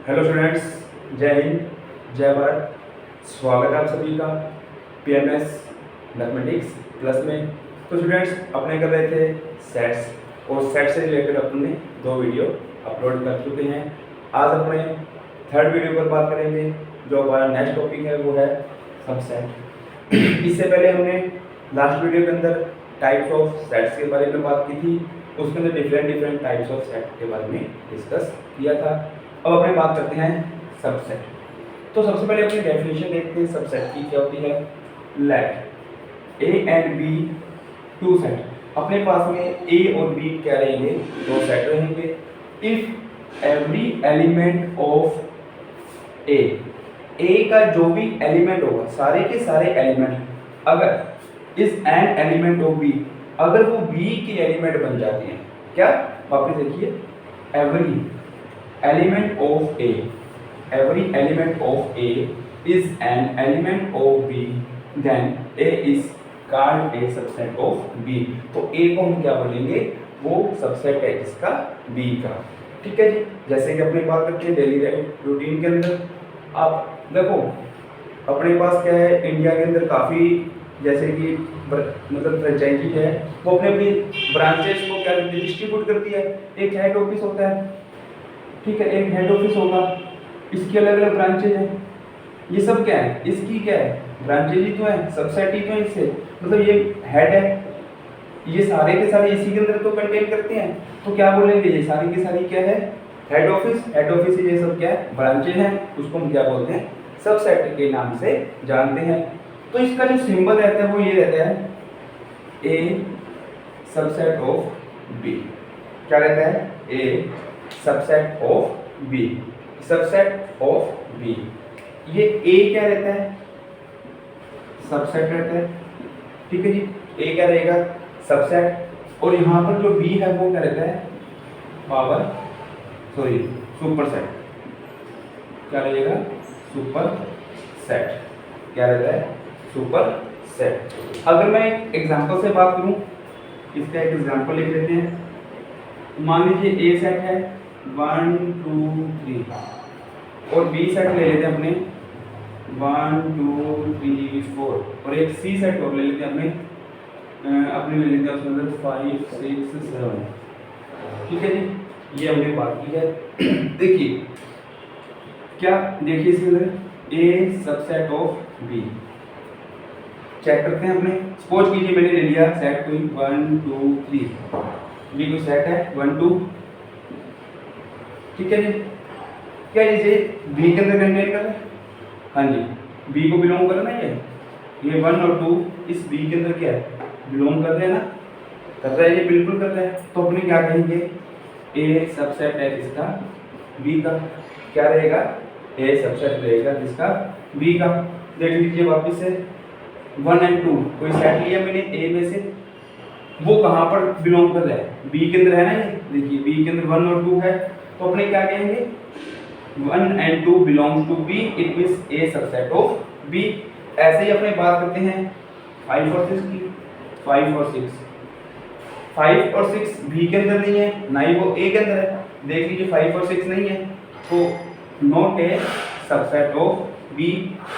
Hello students, जय हिंद, जय भारत। स्वागत है आप सभी का पीएमएस मैथमेटिक्स प्लस में। तो स्टूडेंट्स, अपने कर रहे थे सेट्स और सेट से रिलेटेड अपने 2 वीडियो अपलोड कर चुके हैं। आज अपने 3rd वीडियो पर बात करेंगे। जो हमारा नेक्स्ट टॉपिक है वो है सबसेट। इससे पहले हमने लास्ट वीडियो के अंदर टाइप्स ऑफ सेट्स के बारे में बात की थी। उसके अंदर डिफरेंट टाइप्स ऑफ सेट के बारे में डिस्कस किया था। अब अपने बात करते हैं सबसेट। तो सबसे पहले अपनी डेफिनेशन देखते हैं सबसेट की क्या होती है। Let A and B two set. अपने पास में ए और बी क्या रहेंगे, 2 सेट रहेंगे। इफ एवरी एलिमेंट ऑफ ए का जो भी एलिमेंट होगा, सारे के सारे एलिमेंट अगर is an element of B, अगर वो बी के एलिमेंट बन जाते हैं, क्या वापस देखिए, every element of A, every element of A is an element of B, then A is called a subset of B। तो A को हम क्या बोलेंगे, वो सबसेट है इसका B का। ठीक है जी। जैसे कि अपने बात करते हैं डेली रूटीन के अंदर, आप देखो अपने पास क्या है, इंडिया के अंदर काफ़ी जैसे कि मतलब फ्रेंचाइजी है, वो अपने अपनी ब्रांचेस को क्या डिस्ट्रीब्यूट करती है। एक हेड ऑफिस होता है, ठीक है, एक हेड ऑफिस होगा, इसकी अलग अलग ब्रांचेज हैं। ये सब क्या है, इसकी क्या है, ब्रांचेज ही तो है, सबसेट ही तो है इससे। मतलब ये हेड है, ये सारे के सारे इसी के अंदर तो कंटेन करते हैं। तो क्या बोलेंगे, ये सारी की सारी क्या है, हेड ऑफिस। हेड ऑफिस ये सब क्या है, ब्रांचेज हैं, उसको हम क्या बोलते हैं, सबसेट के नाम से जानते हैं। तो इसका जो सिंबल रहता है वो ये रहता है, ए सबसेट ऑफ बी। क्या रहता है, A subset of B, subset of B. ये ए क्या रहता है, सबसेट रहता है। ठीक है जी, ए क्या रहेगा, सबसेट। और यहाँ पर जो बी है वो क्या रहता है, पावर सुपरसेट। क्या रहेगा, सुपर सेट। क्या रहता है, सुपर सेट। अगर मैं एक एग्जांपल से बात करूं, इसका एक एग्जांपल लिख लेते हैं। मान लीजिए ए सेट है 1 2 3 और बी सेट ले लेते हैं अपने 1 2 3 4 और एक सी सेट और ले लेते हैं अपने ले लेते हैं उसके अंदर 5 6 7। ठीक है जी, ये हमने बात की है। देखिए क्या, देखिए इसके अंदर ए सबसेट ऑफ बी। चेक करते हैं अपने। सपोज कीजिए मैंने ले लिया सेट कोई 1 2 3, बी को सेट है 1 2। ठीक है जी, क्या इसे बी के अंदर कंटेन कर रहा है, हाँ जी, बी को बिलोंग कर रहा है ना, ये 1 और 2 इस बी के अंदर क्या है, बिलोंग कर रहे हैं ना, कर रहा है, ये बिल्कुल कर रहा है। तो अपने क्या कहेंगे, ए सबसेट है इसका बी का। क्या रहेगा, ए सबसेट रहेगा जिसका बी का। देख लीजिए वापस से 1 और 2 कोई सेट लिया मैंने ए में से, वो कहाँ पर बिलोंग कर रहा है, बी के अंदर है ना। ये देखिए बी के अंदर 1 और 2 है, तो अपने क्या कहेंगे, 1 and 2 belongs to B, it means A subset of B. ऐसे ही अपने बात करते हैं 5 और 6 की। 5 और 6, 5 और 6 बी के अंदर नहीं है, ना ही वो ए के अंदर है। देख लीजिए 5 और 6 नहीं है, तो not a subset of B.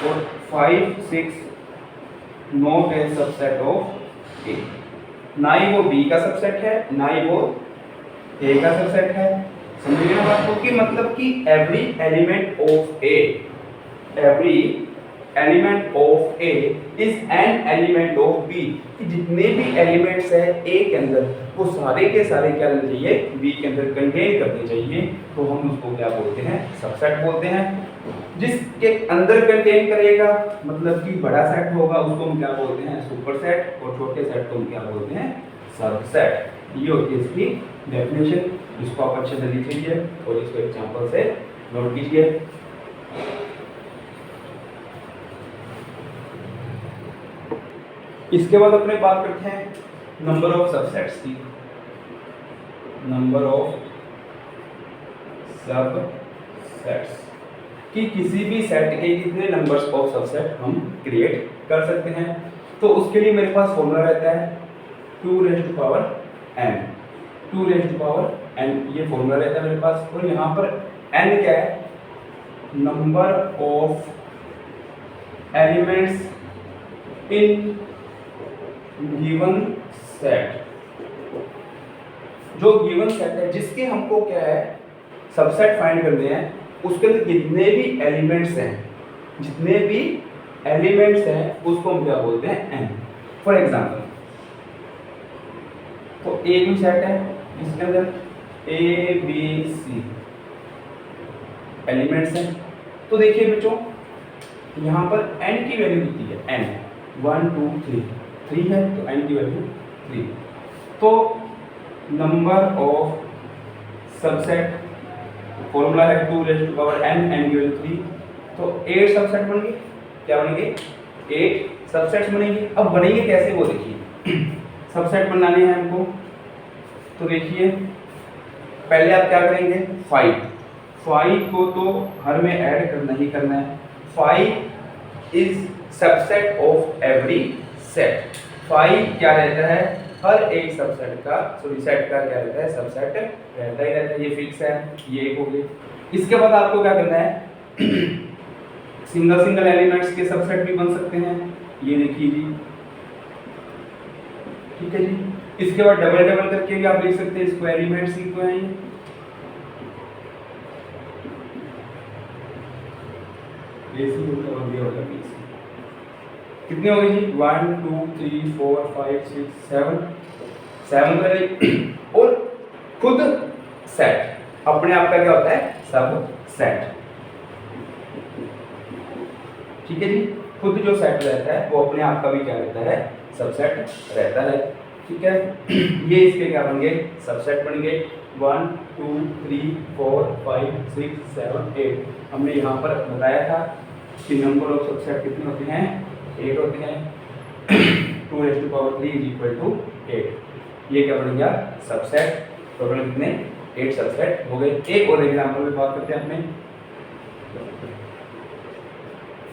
और 5 6 not a subset of A, ना ही वो बी का सबसेट है, ना ही वो ए का सबसेट है। समझिए ना बात को, कि मतलब कि every element of A, every element of A is an element of B. जितने भी एलिमेंट्स है ए के अंदर, वो सारे के सारे क्या रहने चाहिए, बी के अंदर कंटेन करने चाहिए। तो हम उसको क्या बोलते हैं, सबसेट बोलते हैं। जिसके अंदर कंटेन करेगा, मतलब कि बड़ा सेट होगा, उसको हम क्या बोलते हैं, सुपर सेट। और छोटे सेट को हम क्या बोलते हैं, सबसेट। ये होती है इसकी डेफिनेशन। इसको आप अच्छे से लिख लीजिए और इसको एग्जांपल से नोट कीजिए। इसके बाद अपने बात करते हैं नंबर ऑफ सबसेट्स की। नंबर ऑफ सबसेट्स कि किसी भी सेट के कितने नंबर्स ऑफ सबसेट हम क्रिएट कर सकते हैं। तो उसके लिए मेरे पास फॉर्मूला रहता है 2 raise to power n। 2 raise to power n ये फॉर्मूला रहता है मेरे पास। और यहाँ पर n क्या है, number of elements in given set. जो गिवन सेट है जिसके हमको क्या है सबसेट फाइंड करने हैं, उसके अंदर जितने भी एलिमेंट्स हैं उसको हम क्या बोलते हैं n। फॉर एग्जांपल तो एक भी सेट है इसके अंदर ए बी सी एलिमेंट्स हैं। तो देखिए बच्चों यहाँ पर n की वैल्यू कितनी है, n 1 2 3 है तो n की वैल्यू 3। तो नंबर ऑफ सबसेट फॉर्मूला है 2 raise to power n, n की वैल्यू 3। तो 8 सबसेट बनेंगे। क्या बनेंगे, 8 सबसेट्स बनेंगे। अब बनेंगे कैसे वो देखिए। सबसेट बनाने हैं हमको, तो देखिए पहले आप क्या करेंगे, 5 को तो हर में ऐड करना ही करना है। 5 is subset of every set. 5 क्या रहता है, हर एक सबसेट का सेट का क्या रहता है, सबसेट रहता ही रहता है। ये फिक्स है, ये एक हो गई। इसके बाद आपको क्या करना है, सिंगल एलिमेंट्स के सबसेट भी बन सकते हैं, ये देखिए जी, ठीक है जी। इसके बाद डबल करके भी आप लिख सकते हैं इसको, एलिमेंट्स ही तो हैं ये कितने हो गए जी, 1 2 3 4 5 6 7 और खुद सेट अपने आप का क्या होता है, सब सेट, ठीक है जी। खुद जो सेट रहता है वो अपने आप का भी क्या रहता है, सबसेट रहता है, ठीक है। ये इसके क्या बन गए, सबसेट बन गए। 1 2 3 4 5 6 7 8। हमने यहाँ पर बताया था कि नंबर ऑफ सबसेट कितने होते हैं, 8 होते हैं। 2 raised to power 3 is equal to 8। ये क्या बन गया, सबसेट। टोटल कितने, 8 सबसेट हो गए। एक और एग्जांपल में बात करते हैं अपने,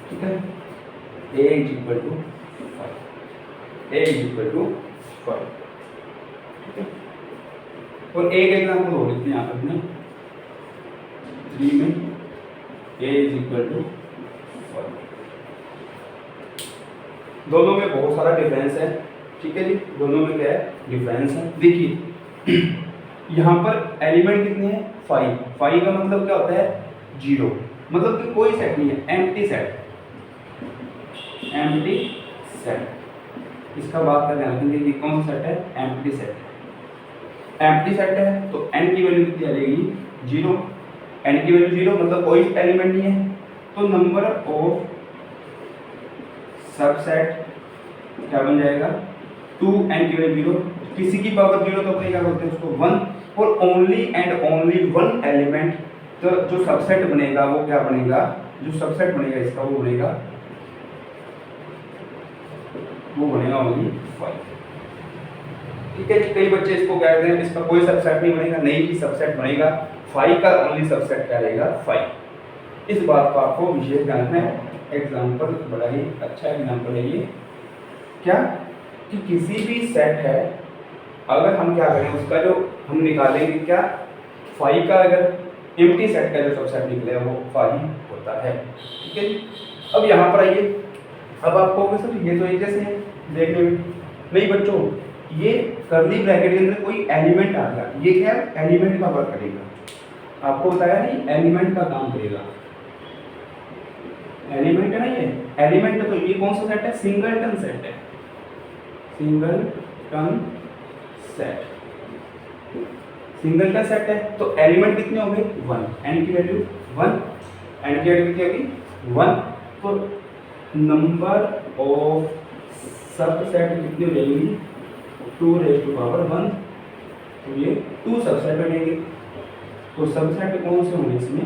ठीक है। a is equal to 5, ठीक है। और एक एग्जांपल हो लेते हैं यहाँ पर अपने 3 में a is equal to 5। दोनों में बहुत सारा डिफरेंस है, ठीक है जी। दोनों में क्या है, डिफरेंस है। देखिए यहाँ पर एलिमेंट कितने हैं, 5 का मतलब क्या होता है, 0, मतलब कि कोई सेट नहीं है, एम्प्टी सेट। इसका बात का ध्यान रखेंगे कि कौन सा सेट है, एम्प्टी सेट। एम्प्टी सेट है तो n की वैल्यू कितनी आ जाएगी, 0। n की वैल्यू 0 मतलब कोई एलिमेंट नहीं है। तो नंबर ऑफ सबसेट क्या बन जाएगा, 2n की वैल्यू 0, किसी की पावर 0 तो क्या बोलते हैं उसको 1, और ओनली एंड ओनली 1 एलिमेंट। तो जो सबसेट बनेगा वो क्या बनेगा, जो सबसेट बनेगा इसका वो बनेगा ओनली 5, ठीक है। कई बच्चे इसको कहते हैं इसका कोई सबसेट नहीं बनेगा, नहीं कि सबसेट बनेगा, 5 का ओनली सबसेट क्या रहेगा, 5। इस बात को आपको विशेष ध्यान रखना है। एग्जाम्पल बड़ा ही अच्छा एग्जाम्पल है ये, क्या कि किसी भी सेट है, अगर हम क्या करें उसका जो हम निकालेंगे क्या, 5 का अगर एम्प्टी सेट का जो सबसेट निकलेगा वो 5 होता है, ठीक है जी। अब यहाँ पर आइए, अब आपको सर ये तो एक जैसे है देखने में, नहीं बच्चों, ये कर्ली ब्रैकेट के अंदर कोई एलिमेंट आ गया, ये क्या है, एलिमेंट का वर्क करेगा। आपको बताया नहीं, एलिमेंट का काम करेगा, एलिमेंट है ना ये, एलिमेंट है। तो ये कौन सा सेट है, सिंगलटन सेट है, सिंगलटन सेट है। तो एलिमेंट कितने हो गए, 1, n की वैल्यू 1, n की वैल्यू कितनी होगी 1। तो नंबर ऑफ सबसेट कितनी हो जाएगी, 2 raised to power 1। तो ये 2 सबसेट बनेंगे। तो सबसेट कौन से होंगे इसमें,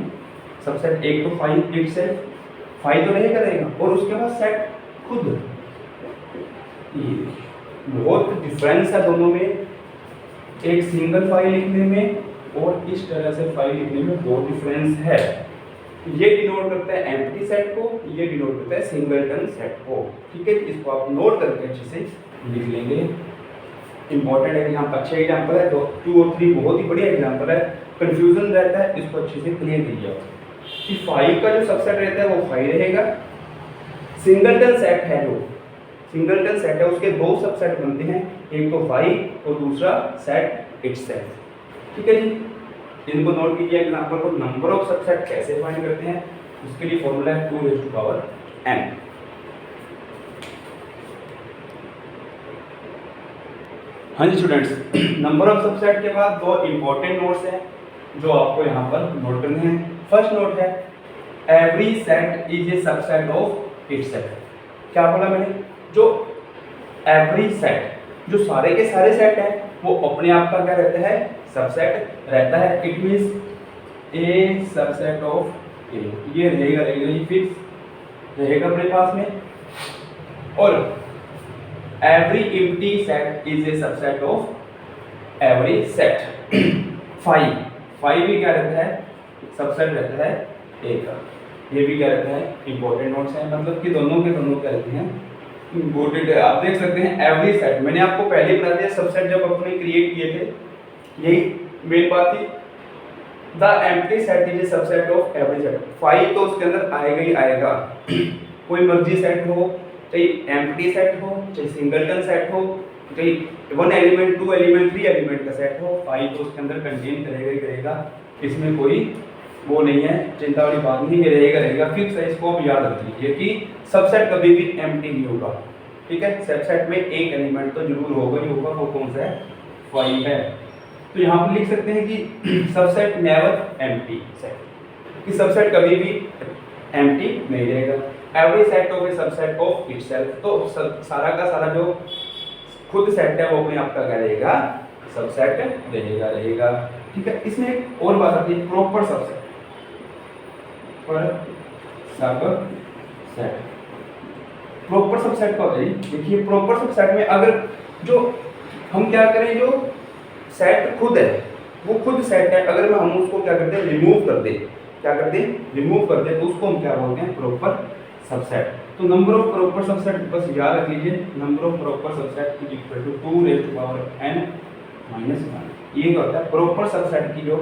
सबसेट एक तो 5 इट सेट, 5 तो रहेगा, और उसके बाद सेट खुद। ये बहुत डिफरेंस है दोनों में, एक सिंगल फाइल लिखने में और इस तरह से फाइल लिखने में बहुत डिफरेंस है। ये डिनोट करता है एम्प्टी सेट को, ये डिनोट करता है सिंगलटन सेट को, ठीक है। इसको आप नोट करके अच्छे से लिख लेंगे। इंपॉर्टेंट एग्जाम्पल, अच्छे एग्जाम्पल है, 2 और 3 बहुत ही बढ़िया एग्जाम्पल है। कंफ्यूजन रहता है, इसको अच्छे से क्लियर कीजिए। कि 5 का जो सबसेट रहता है वो 5 रहेगा। सिंगलटन सेट है, जो सिंगलटन सेट है उसके दो सबसेट बनते हैं, एक तो 5 और दूसरा सेट इटसेल्फ। ठीक है जी, इनको नोट कीजिए एग्जांपल को। नंबर ऑफ सबसेट कैसे फाइंड करते हैं, उसके लिए फॉर्मूला है 2n। हाँ जी स्टूडेंट्स, नंबर ऑफ सबसेट के बाद दो इंपॉर्टेंट नोट्स हैं जो आपको यहाँ पर नोट करने हैं। फर्स्ट नोट है every set is a subset of itself. क्या बोला मैंने, जो एवरी सेट, जो सारे के सारे सेट हैं वो अपने आप का क्या रहता है, सबसेट रहता है। It means A subset of A, ये रहेगा ये फिक्स रहेगा अपने पास में। और every empty set is a subset of every set. 5 भी क्या रहता है, सबसेट रहता है ए का। ये भी क्या रहता है, इंपॉर्टेंट नोट्स हैं, मतलब कि दोनों के दोनों क्या रहते हैं, इंपॉर्टेंट। आप देख सकते हैं एवरी सेट, मैंने आपको पहले बता दिया सबसेट जब अपने क्रिएट किए थे, यही मेन बात थी। The empty set is a subset of every set. 5 तो उसके अंदर आएगा ही आएगा, कोई मर्जी सेट हो, चाहे एम्प्टी सेट हो, चाहे सिंगलटन सेट हो, चाहे 1 एलिमेंट 2 एलिमेंट 3 एलिमेंट का सेट हो, 5 तो उसके अंदर कंटेन करेगा ही करेगा। इसमें कोई वो नहीं है, चिंता वाली बात नहीं, ये रहेगा फिक्स है। इसको आप याद रख लीजिए कि सबसेट कभी भी एम्प्टी नहीं होगा। ठीक है, सबसेट में एक एलिमेंट तो जरूर होगा ही होगा, वो कौन सा है, 5 है। तो यहाँ पर लिख सकते हैं कि सबसेट नेवर एम्प्टी सेट, कि सबसेट कभी भी एम्प्टी नहीं रहेगा। Every set of A subset of itself, तो सारा का सारा जो खुद सेट है वो अपने आप का क्या रहेगा, सबसेट रहेगा। ठीक है, इसमें एक और बात आती है, प्रॉपर सबसेट पर सबसेट। प्रॉपर सबसेट का होता है, देखिए प्रॉपर सबसेट में अगर जो हम क्या करें, जो सेट खुद है वो खुद सेट है, अगर हम उसको क्या करते हैं, रिमूव कर दे, क्या करते हैं, रिमूव कर दे, तो उसको हम क्या बोलते हैं, प्रॉपर सबसेट। तो नंबर ऑफ प्रॉपर सबसेट बस याद रख लीजिए, number of proper subset is equal to 2n - 1। ये क्या होता है, प्रॉपर सबसेट की जो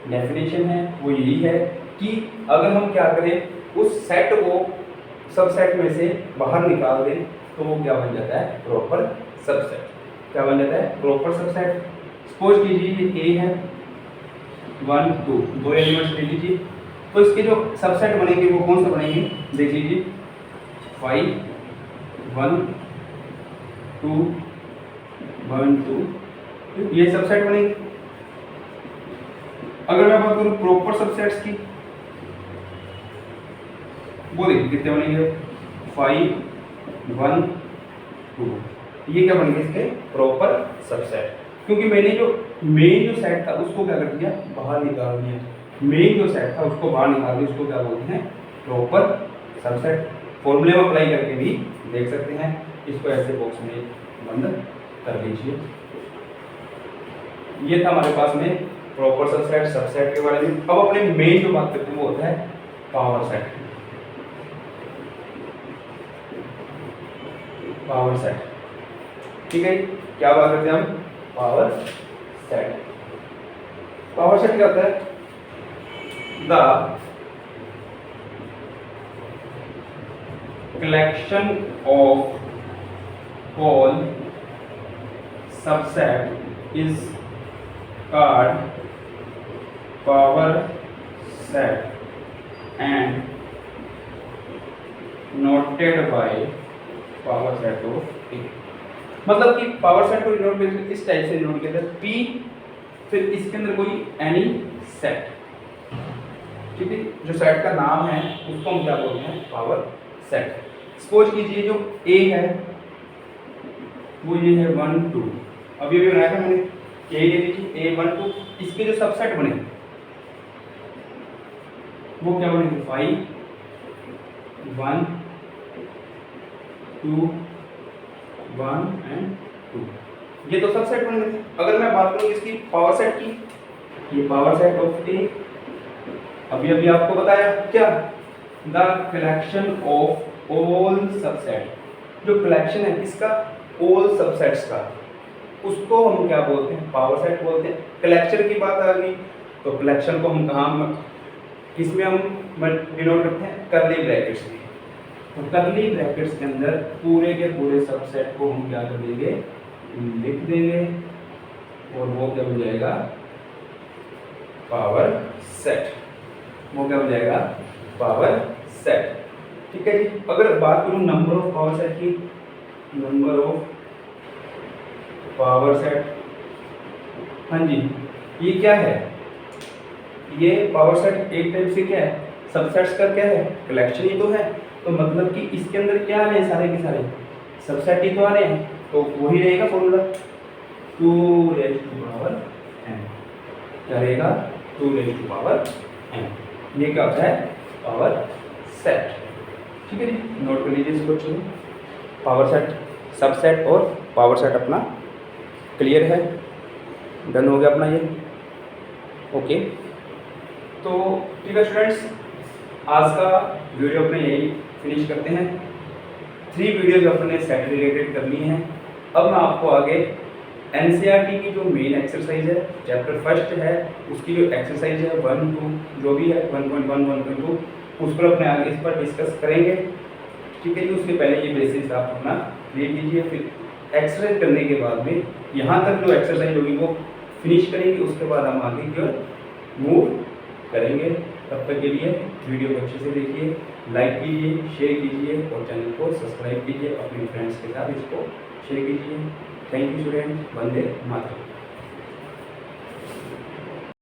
डेफिनेशन है वो यही है कि अगर हम क्या करें, उस सेट को सबसेट में से बाहर निकाल दें तो वो क्या बन जाता है, प्रॉपर सबसेट। क्या बन जाता है, प्रॉपर सबसेट। सपोज कीजिए ये A है, 1 2 दो एलिमेंट्स ले लीजिए, तो इसके जो सबसेट बनेंगे वो कौन सा बनेंगे, देख लीजिए 5 1 2 1 2, ये सबसेट बनेंगे। अगर मैं बात करूं प्रॉपर सबसेट्स की, वो देखिए कितने बनेंगे, 5 1 2, ये क्या बनेंगे इसके प्रॉपर सबसेट। क्योंकि मैंने जो मेन जो सेट था उसको क्या कर दिया, बाहर निकाल दिया। मेन जो सेट था उसको बाहर निकाल दिया, उसको क्या बोलते हैं, प्रॉपर सबसेट। फॉर्मूले में अप्लाई करके भी देख सकते हैं। इसको ऐसे बॉक्स में बंद कर लीजिए। ये था हमारे पास में प्रॉपर सबसेट, सबसेट के बारे में। अब अपने मेन जो बात करते हैं वो होता है पावर सेट। पावर सेट, ठीक है, क्या बात करते हैं हम, पावर सेट। पावर सेट क्या होता है, the collection of all subset is called power set and noted by power set of A। मतलब कि पावर सेट को नोट करके इस टाइप से नोट करते हैं, P फिर इसके अंदर कोई एनी सेट, ठीक है, जो सेट का नाम है उसको हम क्या बोलते हैं, पावर सेट। सपोज कीजिए जो A है वो ये है 1 2, अभी अभी बनाया था मैंने, A ले लीजिए A 1 2, इसके जो सबसेट बने वो क्या बनेंगे, 5 1 2 1 एंड 2, ये तो सबसेट बन गए। अगर मैं बात करूं इसकी पावर सेट की, ये पावर सेट ऑफ A, अभी अभी आपको बताया क्या, the collection of all subset, जो कलेक्शन है किसका, ऑल सबसेट्स का, उसको हम क्या बोलते हैं, पावर सेट बोलते हैं। कलेक्शन की बात आ गई तो कलेक्शन को हम कहाँ किसमें हम डिनोट करते हैं, करली ब्रैकेट्स में। तो करली ब्रैकेट्स के अंदर पूरे के पूरे सबसेट को हम क्या कर देंगे, लिख देंगे, और वो क्या हो जाएगा, पावर सेट। वो क्या हो जाएगा, पावर सेट। ठीक है जी। अगर बात करूं नंबर ऑफ पावर सेट की, नंबर ऑफ पावर सेट, हाँ जी, ये क्या है, ये पावर सेट एक टाइप से क्या है, सबसेट्स का क्या है, कलेक्शन ही तो है। तो मतलब कि इसके अंदर क्या आ रहे हैं, सारे के सारे सबसेट ही तो आ रहे हैं, तो वही रहेगा formula 2 raise to power n। क्या रहेगा, 2 रेज़ टू पावर n। ये क्या होता है, पावर सेट। ठीक है जी, नोट कर लीजिए इसको अच्छे से। पावर सेट, सबसेट और पावर सेट अपना क्लियर है, डन हो गया अपना ये। ओके, तो ठीक है स्टूडेंट्स, आज का वीडियो अपने यही फिनिश करते हैं। 3 वीडियोज अपने सेट रिलेटेड करनी है। अब मैं आपको आगे एनसीईआरटी की जो मेन एक्सरसाइज है, चैप्टर फर्स्ट है, उसकी जो एक्सरसाइज है 1, 2 जो भी है 1.1, 1.2, उस पर अपने आगे इस पर डिस्कस करेंगे। ठीक है जी, उसके पहले ये बेसिस आप अपना ले लीजिए, फिर एक्सरसाइज करने के बाद में यहाँ तक जो एक्सरसाइज होगी वो फिनिश करेंगे, उसके बाद हम आगे की ओर मूव करेंगे। तब तक के लिए वीडियो को अच्छे से देखिए, लाइक कीजिए, शेयर कीजिए और चैनल को सब्सक्राइब कीजिए, अपने फ्रेंड्स के साथ इसको शेयर कीजिए। Thank you student, Vande Mataram.